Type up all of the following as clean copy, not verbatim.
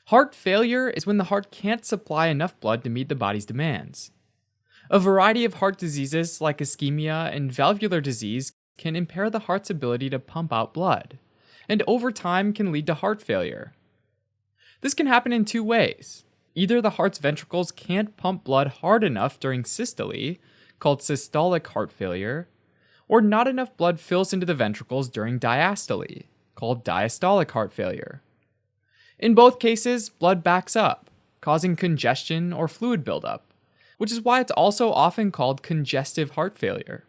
Heart failure is when the heart can't supply enough blood to meet the body's demands. A variety of heart diseases like ischemia and valvular disease can impair the heart's ability to pump out blood, and over time can lead to heart failure. This can happen in two ways. Either the heart's ventricles can't pump blood hard enough during systole, called systolic heart failure, or not enough blood fills into the ventricles during diastole, called diastolic heart failure. In both cases, blood backs up, causing congestion or fluid buildup, which is why it's also often called congestive heart failure.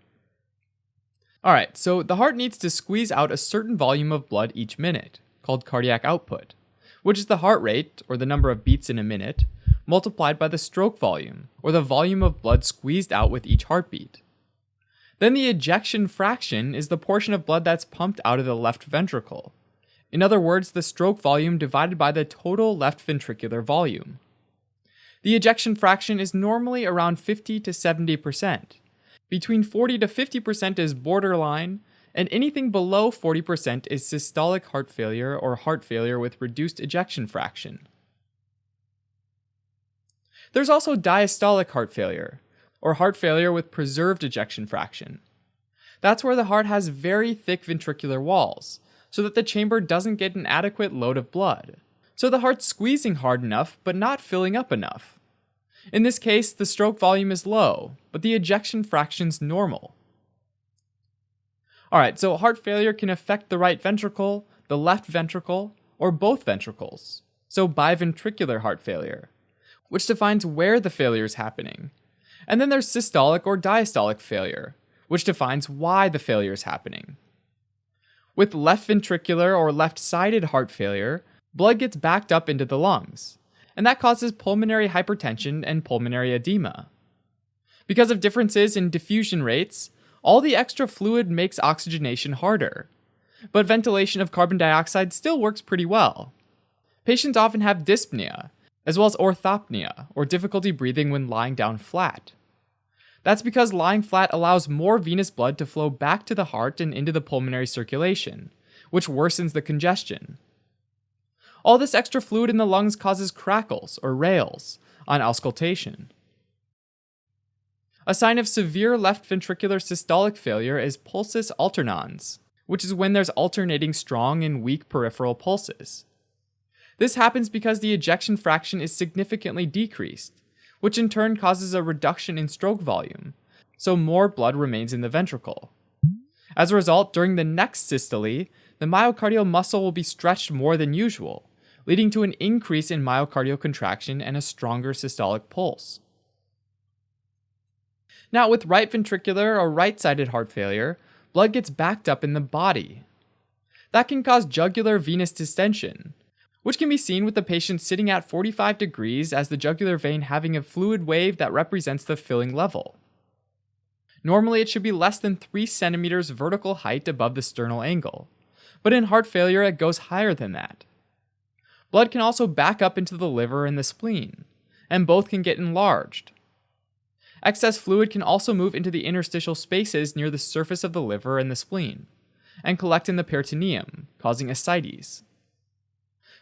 Alright, so the heart needs to squeeze out a certain volume of blood each minute, called cardiac output, which is the heart rate, or the number of beats in a minute, multiplied by the stroke volume, or the volume of blood squeezed out with each heartbeat. Then the ejection fraction is the portion of blood that's pumped out of the left ventricle. In other words, the stroke volume divided by the total left ventricular volume. The ejection fraction is normally around 50 to 70%. Between 40 to 50% is borderline, and anything below 40% is systolic heart failure or heart failure with reduced ejection fraction. There's also diastolic heart failure, or heart failure with preserved ejection fraction. That's where the heart has very thick ventricular walls, so that the chamber doesn't get an adequate load of blood. So the heart's squeezing hard enough, but not filling up enough. In this case, the stroke volume is low, but the ejection fraction's normal. Alright, so heart failure can affect the right ventricle, the left ventricle, or both ventricles. So biventricular heart failure, which defines where the failure is happening. And then there's systolic or diastolic failure, which defines why the failure is happening. With left ventricular or left-sided heart failure, blood gets backed up into the lungs, and that causes pulmonary hypertension and pulmonary edema. Because of differences in diffusion rates, all the extra fluid makes oxygenation harder, but ventilation of carbon dioxide still works pretty well. Patients often have dyspnea, as well as orthopnea, or difficulty breathing when lying down flat. That's because lying flat allows more venous blood to flow back to the heart and into the pulmonary circulation, which worsens the congestion. All this extra fluid in the lungs causes crackles, or rales, on auscultation. A sign of severe left ventricular systolic failure is pulsus alternans, which is when there's alternating strong and weak peripheral pulses. This happens because the ejection fraction is significantly decreased, which in turn causes a reduction in stroke volume, so more blood remains in the ventricle. As a result, during the next systole, the myocardial muscle will be stretched more than usual, leading to an increase in myocardial contraction and a stronger systolic pulse. Now, with right ventricular or right-sided heart failure, blood gets backed up in the body. That can cause jugular venous distension, which can be seen with the patient sitting at 45 degrees as the jugular vein having a fluid wave that represents the filling level. Normally, it should be less than 3 centimeters vertical height above the sternal angle, but in heart failure, it goes higher than that. Blood can also back up into the liver and the spleen, and both can get enlarged. Excess fluid can also move into the interstitial spaces near the surface of the liver and the spleen, and collect in the peritoneum, causing ascites.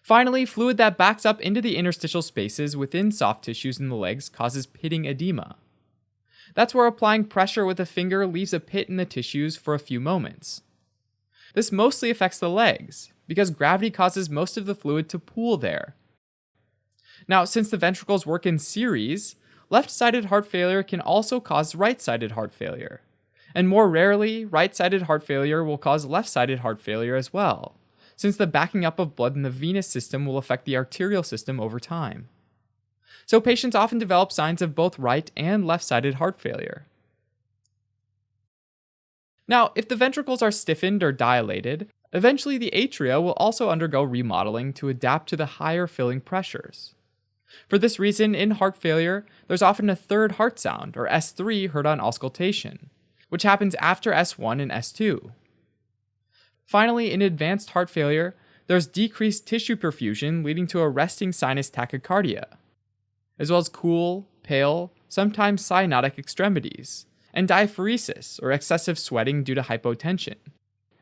Finally, fluid that backs up into the interstitial spaces within soft tissues in the legs causes pitting edema. That's where applying pressure with a finger leaves a pit in the tissues for a few moments. This mostly affects the legs, because gravity causes most of the fluid to pool there. Now, since the ventricles work in series, left-sided heart failure can also cause right-sided heart failure. And more rarely, right-sided heart failure will cause left-sided heart failure as well, since the backing up of blood in the venous system will affect the arterial system over time. So patients often develop signs of both right and left-sided heart failure. Now, if the ventricles are stiffened or dilated, eventually the atria will also undergo remodeling to adapt to the higher filling pressures. For this reason, in heart failure, there's often a third heart sound, or S3, heard on auscultation, which happens after S1 and S2. Finally, in advanced heart failure, there's decreased tissue perfusion leading to a resting sinus tachycardia, as well as cool, pale, sometimes cyanotic extremities, and diaphoresis, or excessive sweating due to hypotension,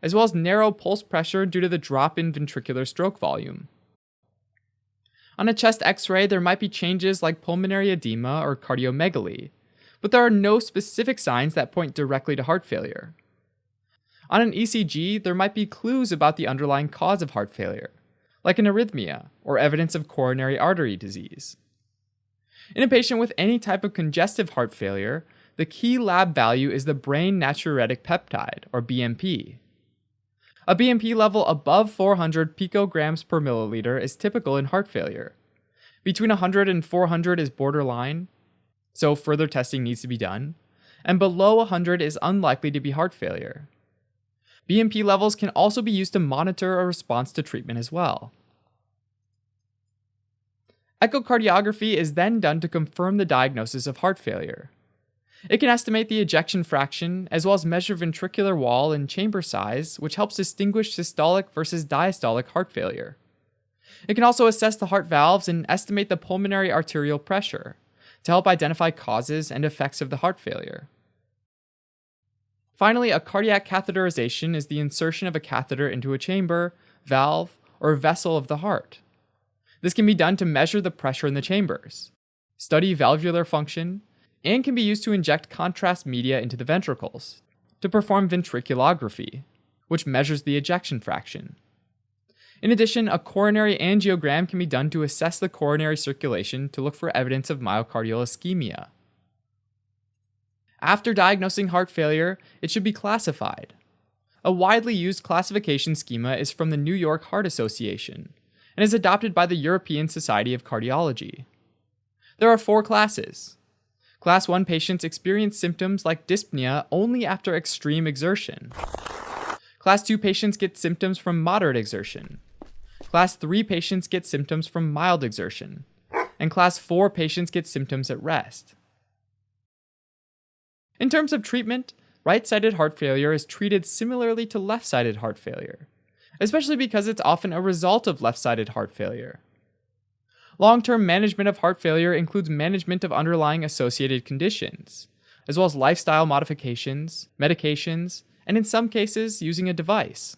as well as narrow pulse pressure due to the drop in ventricular stroke volume. On a chest x-ray, there might be changes like pulmonary edema or cardiomegaly, but there are no specific signs that point directly to heart failure. On an ECG, there might be clues about the underlying cause of heart failure, like an arrhythmia or evidence of coronary artery disease. In a patient with any type of congestive heart failure, the key lab value is the brain natriuretic peptide, or BNP. A BNP level above 400 picograms per milliliter is typical in heart failure. Between 100 and 400 is borderline, so further testing needs to be done, and below 100 is unlikely to be heart failure. BNP levels can also be used to monitor a response to treatment as well. Echocardiography is then done to confirm the diagnosis of heart failure. It can estimate the ejection fraction, as well as measure ventricular wall and chamber size, which helps distinguish systolic versus diastolic heart failure. It can also assess the heart valves and estimate the pulmonary arterial pressure, to help identify causes and effects of the heart failure. Finally, a cardiac catheterization is the insertion of a catheter into a chamber, valve, or vessel of the heart. This can be done to measure the pressure in the chambers, study valvular function, and can be used to inject contrast media into the ventricles, to perform ventriculography, which measures the ejection fraction. In addition, a coronary angiogram can be done to assess the coronary circulation to look for evidence of myocardial ischemia. After diagnosing heart failure, it should be classified. A widely used classification schema is from the New York Heart Association and is adopted by the European Society of Cardiology. There are 4 classes. Class 1 patients experience symptoms like dyspnea only after extreme exertion. Class 2 patients get symptoms from moderate exertion. Class 3 patients get symptoms from mild exertion. And Class 4 patients get symptoms at rest. In terms of treatment, right-sided heart failure is treated similarly to left-sided heart failure, especially because it's often a result of left-sided heart failure. Long-term management of heart failure includes management of underlying associated conditions, as well as lifestyle modifications, medications, and in some cases, using a device.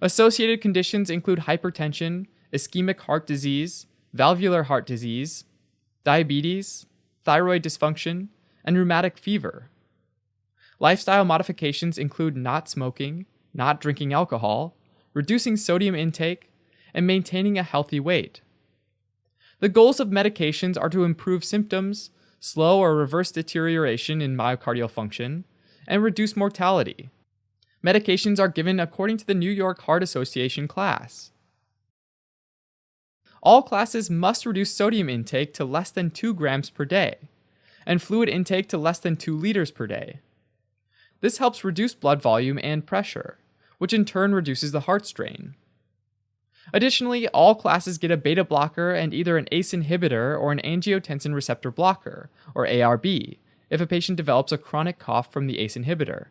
Associated conditions include hypertension, ischemic heart disease, valvular heart disease, diabetes, thyroid dysfunction, and rheumatic fever. Lifestyle modifications include not smoking, not drinking alcohol, reducing sodium intake, and maintaining a healthy weight. The goals of medications are to improve symptoms, slow or reverse deterioration in myocardial function, and reduce mortality. Medications are given according to the New York Heart Association class. All classes must reduce sodium intake to less than 2 grams per day, and fluid intake to less than 2 liters per day. This helps reduce blood volume and pressure, which in turn reduces the heart strain. Additionally, all classes get a beta blocker and either an ACE inhibitor or an angiotensin receptor blocker, or ARB, if a patient develops a chronic cough from the ACE inhibitor.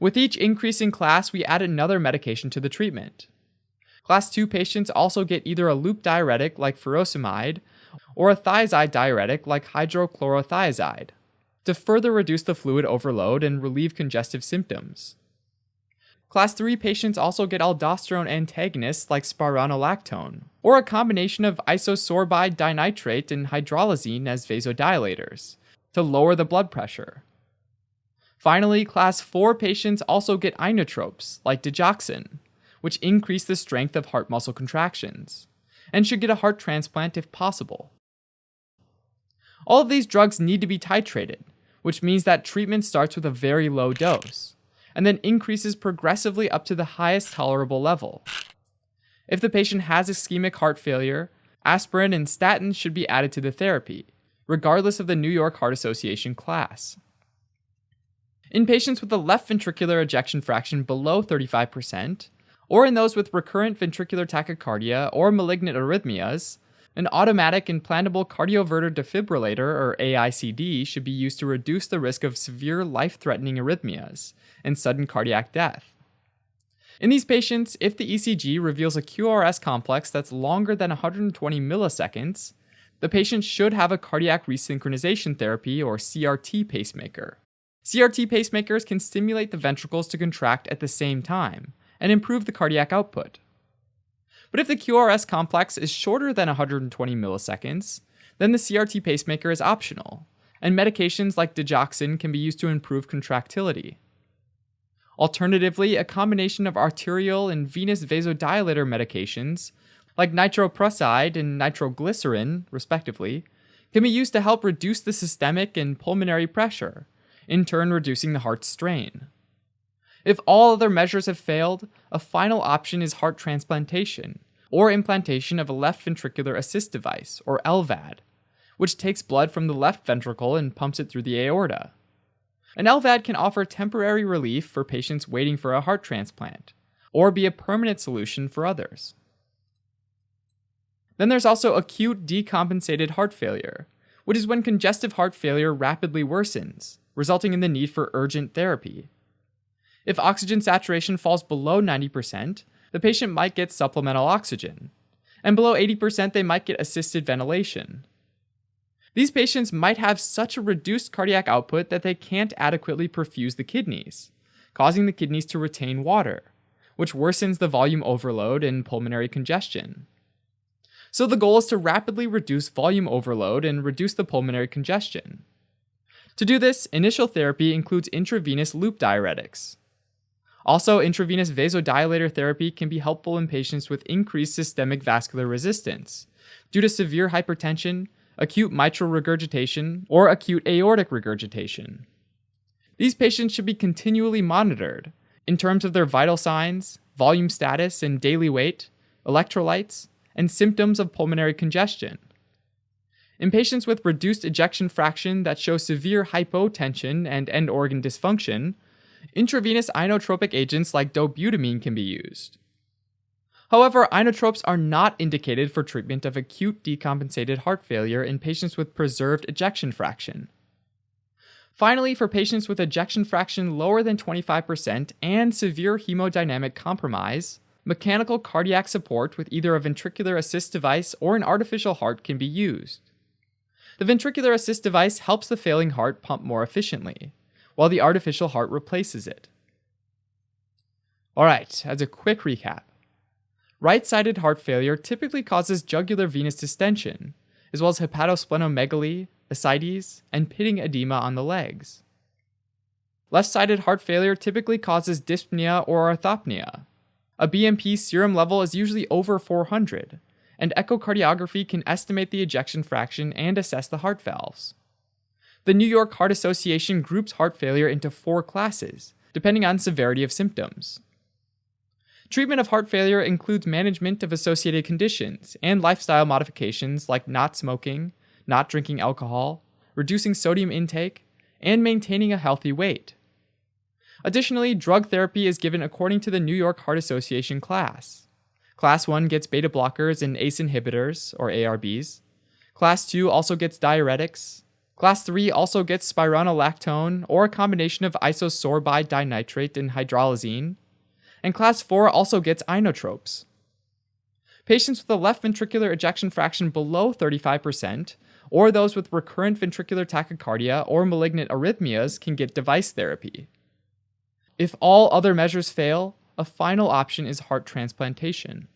With each increasing class, we add another medication to the treatment. Class 2 patients also get either a loop diuretic like furosemide or a thiazide diuretic like hydrochlorothiazide to further reduce the fluid overload and relieve congestive symptoms. Class 3 patients also get aldosterone antagonists like spironolactone, or a combination of isosorbide dinitrate and hydralazine as vasodilators, to lower the blood pressure. Finally, Class 4 patients also get inotropes like digoxin, which increase the strength of heart muscle contractions, and should get a heart transplant if possible. All of these drugs need to be titrated, which means that treatment starts with a very low dose, and then increases progressively up to the highest tolerable level. If the patient has ischemic heart failure, aspirin and statins should be added to the therapy, regardless of the New York Heart Association class. In patients with a left ventricular ejection fraction below 35%, or in those with recurrent ventricular tachycardia or malignant arrhythmias, an automatic implantable cardioverter defibrillator, or AICD, should be used to reduce the risk of severe life-threatening arrhythmias and sudden cardiac death. In these patients, if the ECG reveals a QRS complex that's longer than 120 milliseconds, the patient should have a cardiac resynchronization therapy, or CRT pacemaker. CRT pacemakers can stimulate the ventricles to contract at the same time and improve the cardiac output. But if the QRS complex is shorter than 120 milliseconds, then the CRT pacemaker is optional, and medications like digoxin can be used to improve contractility. Alternatively, a combination of arterial and venous vasodilator medications, like nitroprusside and nitroglycerin, respectively, can be used to help reduce the systemic and pulmonary pressure, in turn reducing the heart's strain. If all other measures have failed, a final option is heart transplantation, or implantation of a left ventricular assist device, or LVAD, which takes blood from the left ventricle and pumps it through the aorta. An LVAD can offer temporary relief for patients waiting for a heart transplant, or be a permanent solution for others. Then there's also acute decompensated heart failure, which is when congestive heart failure rapidly worsens, resulting in the need for urgent therapy. If oxygen saturation falls below 90%, the patient might get supplemental oxygen, and below 80% they might get assisted ventilation. These patients might have such a reduced cardiac output that they can't adequately perfuse the kidneys, causing the kidneys to retain water, which worsens the volume overload and pulmonary congestion. So the goal is to rapidly reduce volume overload and reduce the pulmonary congestion. To do this, initial therapy includes intravenous loop diuretics. Also, intravenous vasodilator therapy can be helpful in patients with increased systemic vascular resistance due to severe hypertension, acute mitral regurgitation, or acute aortic regurgitation. These patients should be continually monitored in terms of their vital signs, volume status and daily weight, electrolytes, and symptoms of pulmonary congestion. In patients with reduced ejection fraction that show severe hypotension and end organ dysfunction, intravenous inotropic agents like dobutamine can be used. However, inotropes are not indicated for treatment of acute decompensated heart failure in patients with preserved ejection fraction. Finally, for patients with ejection fraction lower than 25% and severe hemodynamic compromise, mechanical cardiac support with either a ventricular assist device or an artificial heart can be used. The ventricular assist device helps the failing heart pump more efficiently, while the artificial heart replaces it. Alright, as a quick recap. Right-sided heart failure typically causes jugular venous distension, as well as hepatosplenomegaly, ascites, and pitting edema on the legs. Left-sided heart failure typically causes dyspnea or orthopnea. A BNP serum level is usually over 400, and echocardiography can estimate the ejection fraction and assess the heart valves. The New York Heart Association groups heart failure into 4 classes, depending on severity of symptoms. Treatment of heart failure includes management of associated conditions and lifestyle modifications like not smoking, not drinking alcohol, reducing sodium intake, and maintaining a healthy weight. Additionally, drug therapy is given according to the New York Heart Association class. Class 1 gets beta blockers and ACE inhibitors, or ARBs. Class 2 also gets diuretics. Class 3 also gets spironolactone or a combination of isosorbide dinitrate and hydralazine. And Class 4 also gets inotropes. Patients with a left ventricular ejection fraction below 35%, or those with recurrent ventricular tachycardia or malignant arrhythmias can get device therapy. If all other measures fail, a final option is heart transplantation.